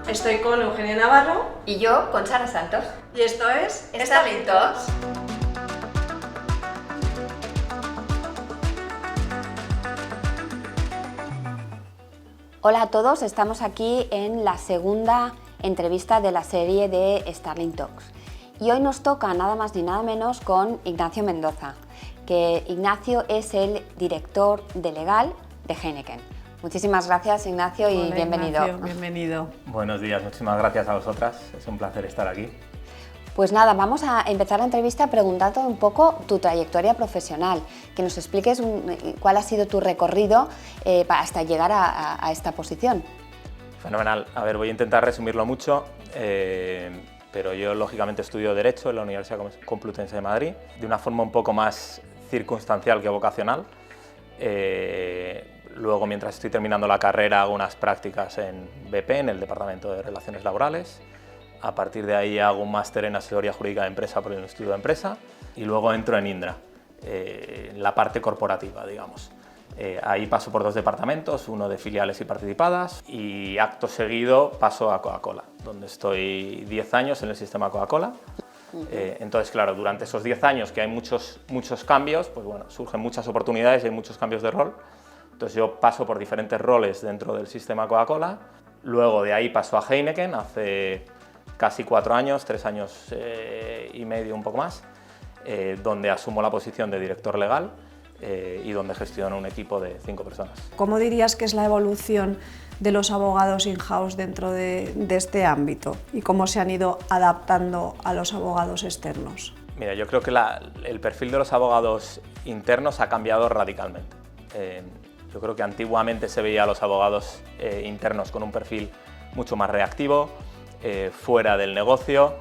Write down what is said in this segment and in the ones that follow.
Estoy con Eugenia Navarro. Y yo con Sara Santos. Y esto es Starling Talks. Hola a todos, estamos aquí en la segunda entrevista de la serie de Starling Talks. Y hoy nos toca nada más ni nada menos con Ignacio Mendoza, que Ignacio es el director de legal de Heineken. Muchísimas gracias, Ignacio, y Hola, bienvenido. Ignacio, bienvenido. Buenos días, muchísimas gracias a vosotras, es un placer estar aquí. Pues nada, vamos a empezar la entrevista preguntando un poco tu trayectoria profesional, que nos expliques cuál ha sido tu recorrido hasta llegar a esta posición. Fenomenal, a ver, voy a intentar resumirlo mucho, pero yo lógicamente estudio Derecho en la Universidad Complutense de Madrid, de una forma un poco más circunstancial que vocacional. Luego, mientras estoy terminando la carrera, hago unas prácticas en BP, en el Departamento de Relaciones Laborales. A partir de ahí hago un máster en Asesoría Jurídica de Empresa por el Instituto de Empresa y luego entro en Indra, en la parte corporativa, digamos. Ahí paso por dos departamentos, uno de filiales y participadas, y acto seguido paso a Coca-Cola, donde estoy 10 años en el sistema Coca-Cola. Entonces, claro, durante esos 10 años que hay muchos cambios, pues bueno, surgen muchas oportunidades y hay muchos cambios de rol. Entonces yo paso por diferentes roles dentro del sistema Coca-Cola, luego de ahí paso a Heineken hace casi 4 años, 3 años y medio, un poco más, donde asumo la posición de director legal y donde gestiono un equipo de 5 personas. ¿Cómo dirías que es la evolución de los abogados in-house dentro de este ámbito y cómo se han ido adaptando a los abogados externos? Mira, yo creo que el perfil de los abogados internos ha cambiado radicalmente. Yo creo que antiguamente se veía a los abogados internos con un perfil mucho más reactivo, fuera del negocio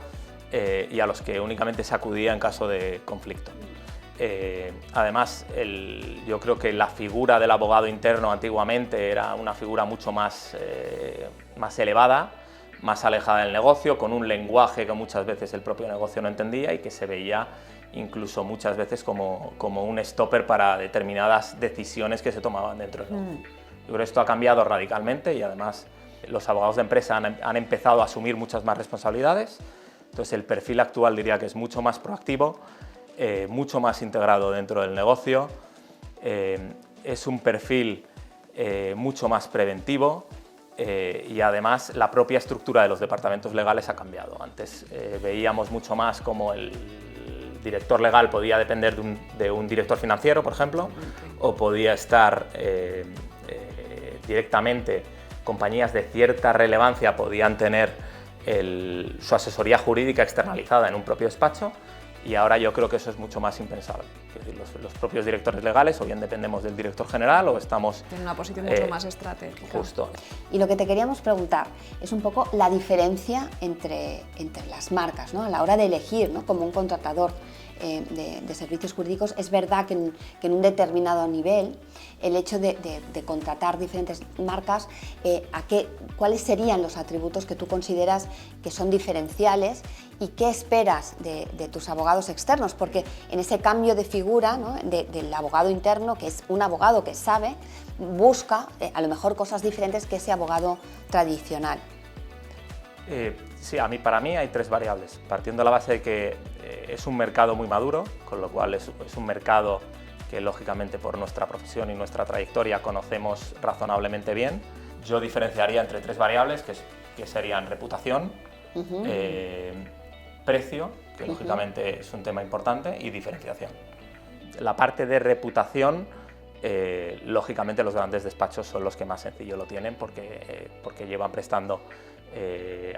y a los que únicamente se acudía en caso de conflicto. Además, yo creo que la figura del abogado interno antiguamente era una figura mucho más elevada, más alejada del negocio, con un lenguaje que muchas veces el propio negocio no entendía y que se veía incluso muchas veces como un stopper para determinadas decisiones que se tomaban dentro del negocio. Yo creo que esto ha cambiado radicalmente y además los abogados de empresa han empezado a asumir muchas más responsabilidades. Entonces el perfil actual diría que es mucho más proactivo, mucho más integrado dentro del negocio, es un perfil mucho más preventivo y además la propia estructura de los departamentos legales ha cambiado. Antes veíamos mucho más como el director legal podía depender de un director financiero, por ejemplo, o podía estar directamente, compañías de cierta relevancia podían tener su asesoría jurídica externalizada en un propio despacho, y ahora yo creo que eso es mucho más impensable. Es decir, los propios directores legales o bien dependemos del director general o estamos... Tiene una posición mucho más estratégica. Justo. Y lo que te queríamos preguntar es un poco la diferencia entre las marcas, ¿no? A la hora de elegir, ¿no? Como un contratador de servicios jurídicos. Es verdad que en un determinado nivel el hecho de contratar diferentes marcas, ¿cuáles serían los atributos que tú consideras que son diferenciales y qué esperas de tus abogados externos? Porque en ese cambio de figura, ¿no? del abogado interno, que es un abogado que sabe, busca a lo mejor cosas diferentes que ese abogado tradicional. Sí, para mí hay 3 variables, partiendo de la base de que es un mercado muy maduro, con lo cual es un mercado que lógicamente por nuestra profesión y nuestra trayectoria conocemos razonablemente bien. Yo diferenciaría entre 3 variables que serían reputación, precio, que lógicamente es un tema importante, y diferenciación. La parte de reputación, lógicamente los grandes despachos son los que más sencillo lo tienen porque llevan prestando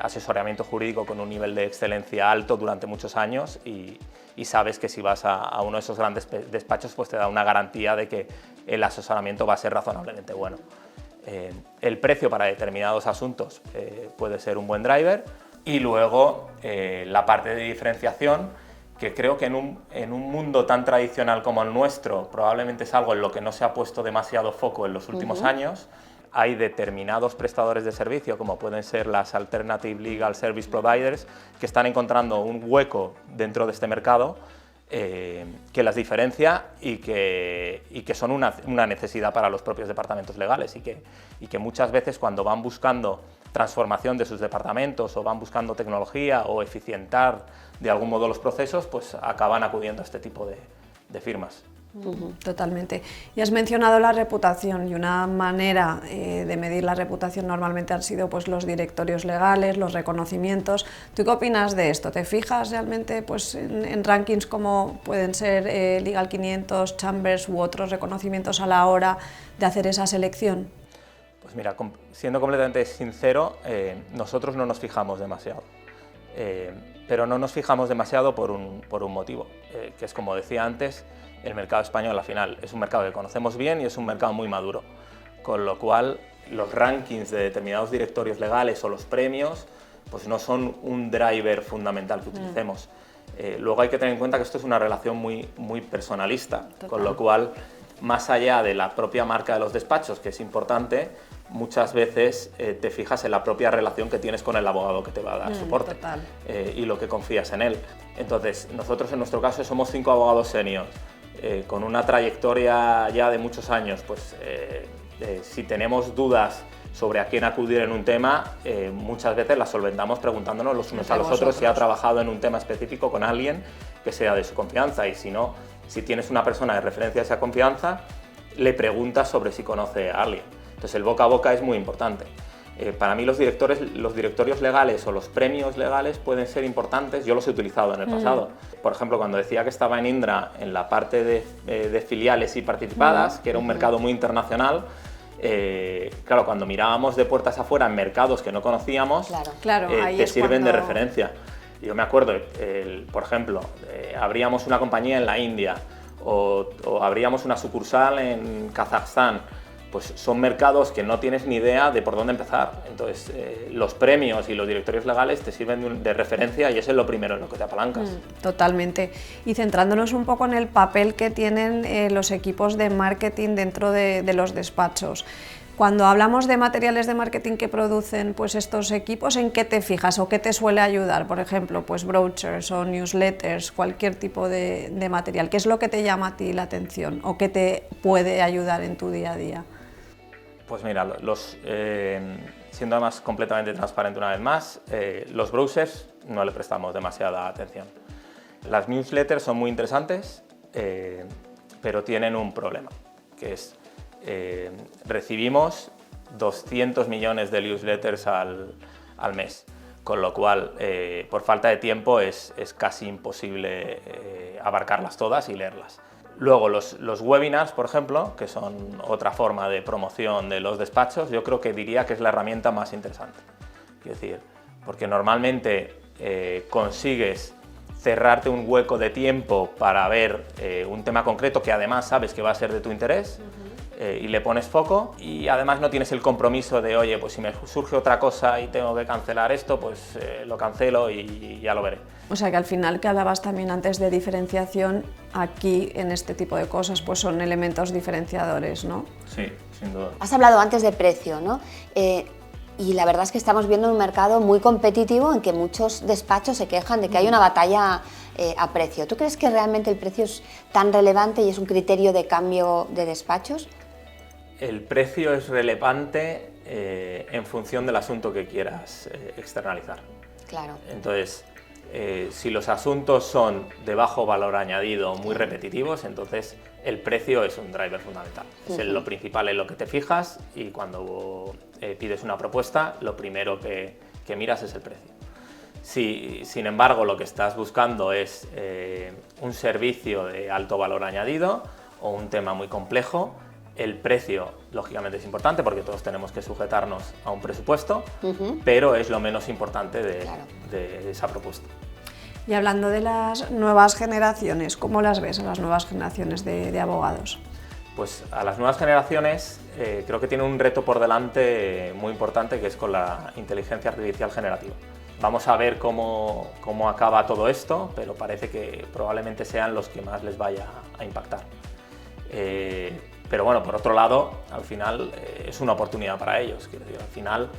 asesoramiento jurídico con un nivel de excelencia alto durante muchos años y sabes que si vas a uno de esos grandes despachos pues te da una garantía de que el asesoramiento va a ser razonablemente bueno. El precio para determinados asuntos puede ser un buen driver, y luego la parte de diferenciación, que creo que en un mundo tan tradicional como el nuestro probablemente es algo en lo que no se ha puesto demasiado foco en los últimos años. Hay determinados prestadores de servicio, como pueden ser las Alternative Legal Service Providers, que están encontrando un hueco dentro de este mercado que las diferencia y que son una necesidad para los propios departamentos legales y que muchas veces cuando van buscando transformación de sus departamentos o van buscando tecnología o eficientar de algún modo los procesos, pues acaban acudiendo a este tipo de firmas. Totalmente. Y has mencionado la reputación, y una manera de medir la reputación normalmente han sido pues, los directorios legales, los reconocimientos. ¿Tú qué opinas de esto? ¿Te fijas realmente pues, en rankings como pueden ser Legal 500, Chambers u otros reconocimientos a la hora de hacer esa selección? Pues mira, siendo completamente sincero, nosotros no nos fijamos demasiado. Pero no nos fijamos demasiado por un motivo, que es, como decía antes, el mercado español al final es un mercado que conocemos bien y es un mercado muy maduro, con lo cual los rankings de determinados directorios legales o los premios pues no son un driver fundamental que utilicemos. Luego hay que tener en cuenta que esto es una relación muy personalista, con lo cual, más allá de la propia marca de los despachos, que es importante, muchas veces te fijas en la propia relación que tienes con el abogado que te va a dar soporte y lo que confías en él. Entonces, nosotros en nuestro caso somos 5 abogados seniors, con una trayectoria ya de muchos años. Pues si tenemos dudas sobre a quién acudir en un tema, muchas veces las solventamos preguntándonos los unos a los otros si ha trabajado en un tema específico con alguien que sea de su confianza, y si no, si tienes una persona de referencia a esa confianza, le preguntas sobre si conoce a alguien. Entonces el boca a boca es muy importante. Para mí los directorios legales o los premios legales pueden ser importantes, yo los he utilizado en el pasado. Por ejemplo, cuando decía que estaba en Indra en la parte de filiales y participadas, que era un mercado muy internacional, claro, cuando mirábamos de puertas afuera en mercados que no conocíamos, te sirven de referencia. Yo me acuerdo, por ejemplo, abríamos una compañía en la India o abríamos una sucursal en Kazajstán. Pues son mercados que no tienes ni idea de por dónde empezar. Entonces, los premios y los directorios legales te sirven de referencia y eso es lo primero en lo que te apalancas. Totalmente. Y centrándonos un poco en el papel que tienen los equipos de marketing dentro de los despachos. Cuando hablamos de materiales de marketing que producen pues, estos equipos, ¿en qué te fijas o qué te suele ayudar? Por ejemplo, pues, brochures o newsletters, cualquier tipo de material. ¿Qué es lo que te llama a ti la atención o qué te puede ayudar en tu día a día? Pues mira, siendo además completamente transparente una vez más, los brochures no le prestamos demasiada atención. Las newsletters son muy interesantes, pero tienen un problema, que es recibimos 200 millones de newsletters al mes, con lo cual por falta de tiempo es casi imposible abarcarlas todas y leerlas. Luego los webinars, por ejemplo, que son otra forma de promoción de los despachos, yo creo que diría que es la herramienta más interesante. Es decir, porque normalmente consigues cerrarte un hueco de tiempo para ver un tema concreto que además sabes que va a ser de tu interés, y le pones foco, y además no tienes el compromiso de, oye, pues si me surge otra cosa y tengo que cancelar esto, pues lo cancelo y ya lo veré. O sea que al final, que hablabas también antes de diferenciación, aquí en este tipo de cosas pues son elementos diferenciadores, ¿no? Sí, sin duda. Has hablado antes de precio, ¿no? Y la verdad es que estamos viendo un mercado muy competitivo en que muchos despachos se quejan de que hay una batalla a precio. ¿Tú crees que realmente el precio es tan relevante y es un criterio de cambio de despachos? El precio es relevante en función del asunto que quieras externalizar. Claro. Entonces, si los asuntos son de bajo valor añadido, muy repetitivos, entonces el precio es un driver fundamental. Es lo principal en lo que te fijas, y cuando pides una propuesta, lo primero que miras es el precio. Si, sin embargo, lo que estás buscando es un servicio de alto valor añadido o un tema muy complejo, el precio, lógicamente, es importante porque todos tenemos que sujetarnos a un presupuesto, pero es lo menos importante de esa propuesta. Y hablando de las nuevas generaciones, ¿cómo las ves a las nuevas generaciones de abogados? Pues a las nuevas generaciones creo que tienen un reto por delante muy importante, que es con la inteligencia artificial generativa. Vamos a ver cómo acaba todo esto, pero parece que probablemente sean los que más les vaya a impactar. Pero bueno, por otro lado, al final es una oportunidad para ellos. Quiero decir, al final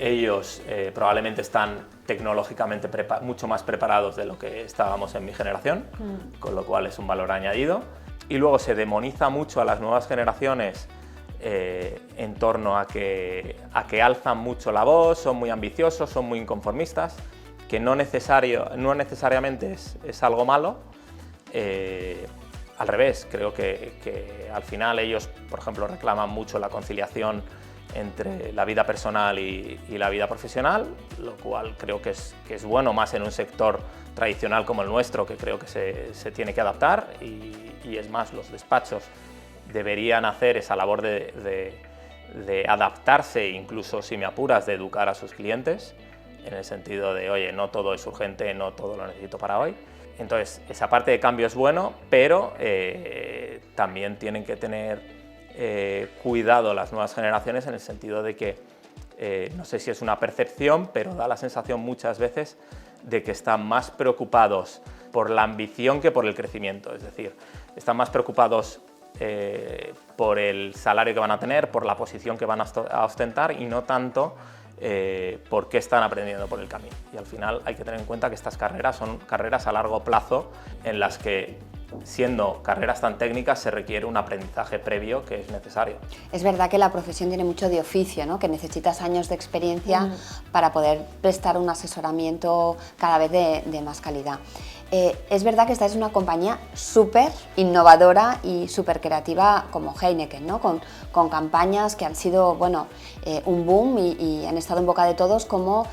Ellos probablemente están tecnológicamente mucho más preparados de lo que estábamos en mi generación, con lo cual es un valor añadido. Y luego se demoniza mucho a las nuevas generaciones en torno a que alzan mucho la voz, son muy ambiciosos, son muy inconformistas, que no necesariamente es algo malo. Al revés, creo que al final ellos, por ejemplo, reclaman mucho la conciliación entre la vida personal y la vida profesional, lo cual creo que es bueno más en un sector tradicional como el nuestro, que creo que se tiene que adaptar, y es más, los despachos deberían hacer esa labor de adaptarse, incluso si me apuras, de educar a sus clientes, en el sentido de, oye, no todo es urgente, no todo lo necesito para hoy. Entonces, esa parte de cambio es bueno, pero también tienen que tener cuidado las nuevas generaciones, en el sentido de que, no sé si es una percepción, pero da la sensación muchas veces de que están más preocupados por la ambición que por el crecimiento. Es decir, están más preocupados por el salario que van a tener, por la posición que van a ostentar, y no tanto por qué están aprendiendo por el camino. Y al final hay que tener en cuenta que estas carreras son carreras a largo plazo, en las que, siendo carreras tan técnicas, se requiere un aprendizaje previo que es necesario. Es verdad que la profesión tiene mucho de oficio, ¿no? Que necesitas años de experiencia para poder prestar un asesoramiento cada vez de más calidad. Es verdad que esta es una compañía súper innovadora y súper creativa como Heineken, ¿no? Con campañas que han sido, bueno, un boom y han estado en boca de todos, como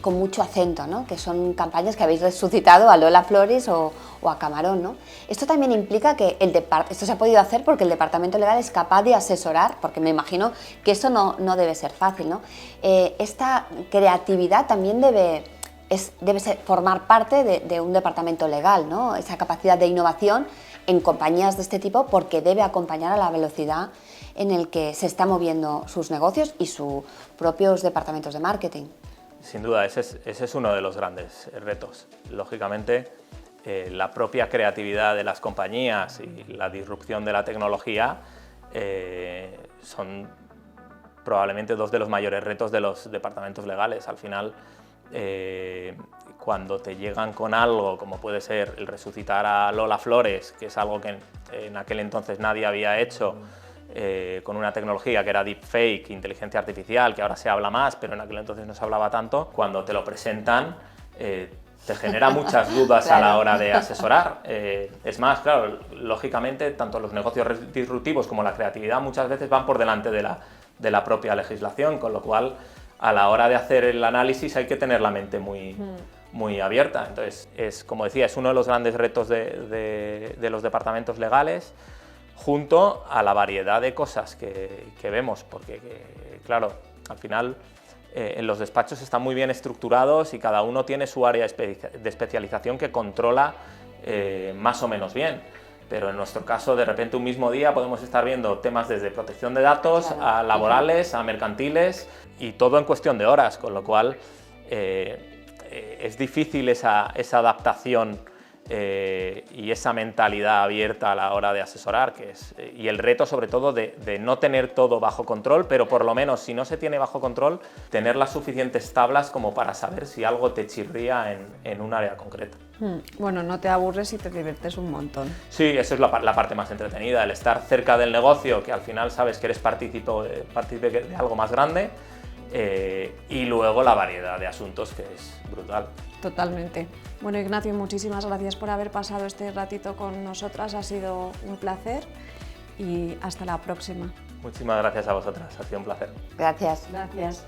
con mucho acento, ¿no? Que son campañas que habéis resucitado a Lola Flores o a Camarón, ¿no? Esto también implica que esto se ha podido hacer porque el departamento legal es capaz de asesorar, porque me imagino que esto no debe ser fácil, ¿no? Esta creatividad también debe formar parte de un departamento legal, ¿no? Esa capacidad de innovación en compañías de este tipo, porque debe acompañar a la velocidad en el que se están moviendo sus negocios y sus propios departamentos de marketing. Sin duda, ese es uno de los grandes retos. Lógicamente, la propia creatividad de las compañías y la disrupción de la tecnología son probablemente dos de los mayores retos de los departamentos legales. Al final, cuando te llegan con algo como puede ser el resucitar a Lola Flores, que es algo que en aquel entonces nadie había hecho, con una tecnología que era deepfake, inteligencia artificial, que ahora se habla más, pero en aquel entonces no se hablaba tanto, cuando te lo presentan te genera muchas dudas claro. A la hora de asesorar. Es más, claro, lógicamente tanto los negocios disruptivos como la creatividad muchas veces van por delante de la propia legislación, con lo cual a la hora de hacer el análisis hay que tener la mente muy abierta. Entonces, como decía, es uno de los grandes retos de los departamentos legales, junto a la variedad de cosas que vemos, porque, claro, al final en los despachos están muy bien estructurados y cada uno tiene su área de especialización que controla más o menos bien. Pero en nuestro caso, de repente, un mismo día podemos estar viendo temas desde protección de datos, claro, a laborales, a mercantiles, y todo en cuestión de horas, con lo cual es difícil esa adaptación y esa mentalidad abierta a la hora de asesorar, y el reto sobre todo de no tener todo bajo control, pero por lo menos, si no se tiene bajo control, tener las suficientes tablas como para saber si algo te chirría en un área concreta. Bueno, no te aburres y te diviertes un montón. Sí, eso es la parte más entretenida, el estar cerca del negocio, que al final sabes que eres partícipe de algo más grande, y luego la variedad de asuntos, que es brutal. Totalmente. Bueno, Ignacio, muchísimas gracias por haber pasado este ratito con nosotras, ha sido un placer y hasta la próxima. Muchísimas gracias a vosotras, ha sido un placer. Gracias. Gracias.